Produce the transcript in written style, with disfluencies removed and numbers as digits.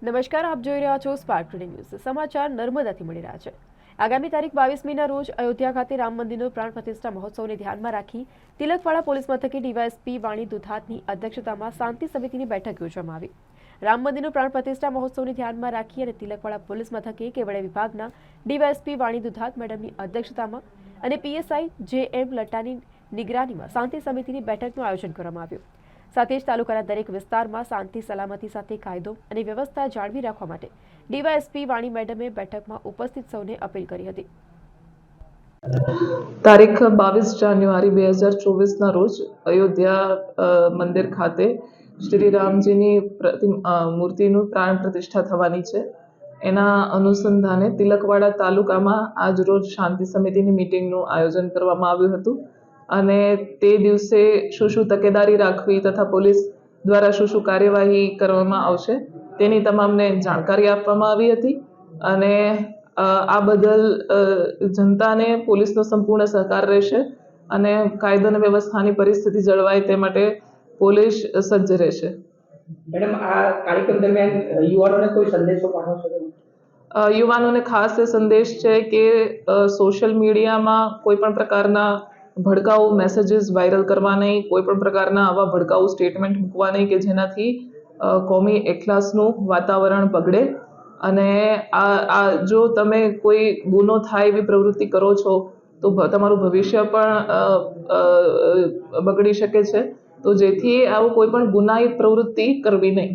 નમસ્કાર, આપ જોઈ રહ્યા છો સ્પાર્ક ટુડે ન્યૂઝ. સમાચાર નર્મદાથી મળી રહ્યા છે. આગામી તારીખ 22મીના રોજ અયોધ્યા ખાતે રામ મંદિરનો પ્રાણ પ્રતિષ્ઠા મહોત્સવને ધ્યાનમાં રાખી તિલકવાડા પોલીસ મથકે ડીવાયએસપી વાણી દુધાતની અધ્યક્ષતામાં શાંતિ સમિતિની બેઠક યોજવામાં આવી. રામ મંદિરનો પ્રાણ પ્રતિષ્ઠા મહોત્સવને ધ્યાનમાં રાખી અને તિલકવાડા પોલીસ મથકે કેવડિયા વિભાગના ડીવાયએસપી વાણી દુધાત મેડમની અધ્યક્ષતામાં અને પીએસઆઈ જે.એમ. લટ્ટાની નિગરાનીમાં શાંતિ સમિતિની બેઠકનું આયોજન કરવામાં આવ્યું. સાથે જ તાલુકાના દરેક વિસ્તારમાં શાંતિ સલામતી સાથે કાયદો અને વ્યવસ્થા જાળવી રાખવા માટે ડીવાયએસપી વાણી મેડમે બેઠકમાં ઉપસ્થિત સૌને અપીલ કરી હતી. તારીખ 22 જાન્યુઆરી 2024ના રોજ અયોધ્યા મંદિર ખાતે શ્રી રામજીની મૂર્તિનું પ્રાણ પ્રતિષ્ઠા થવાની છે. એના અનુસંધાને તિલકવાડા તાલુકામાં આજ રોજ શાંતિ સમિતિની મિટિંગનું આયોજન કરવામાં આવ્યું હતું અને તે દિવસે શું તકેદારી રાખવી તથા પોલીસ દ્વારા શું કાર્યવાહી કરવામાં આવશે તેની તમામને જાણકારી આપવામાં આવી હતી અને આ બદલ જનતાને પોલીસનો સંપૂર્ણ સહકાર રહેશે અને કાયદો અને વ્યવસ્થાની પરિસ્થિતિ જળવાય તે માટે પોલીસ સજ્જ રહેશે. મેડમ, આ કાર્યક્રમ દરમિયાન યુવાનોને કોઈ સંદેશો પાઠવશો? યુવાનોને ખાસ એ સંદેશ છે કે સોશિયલ મીડિયામાં કોઈ પણ પ્રકારના ભડકાઉ મેસેજીસ વાયરલ કરવા નહીં, કોઈ પણ પ્રકારના આવા ભડકાઉ સ્ટેટમેન્ટ મૂકવા નહીં કે જેનાથી કોમી એકલાસનું વાતાવરણ બગડે. અને આ જો તમે કોઈ ગુનો થાય એવી પ્રવૃત્તિ કરો છો તો તમારું ભવિષ્ય પણ બગડી શકે છે. તો જેથી આવું કોઈ પણ ગુનાહિત પ્રવૃત્તિ કરવી નહીં.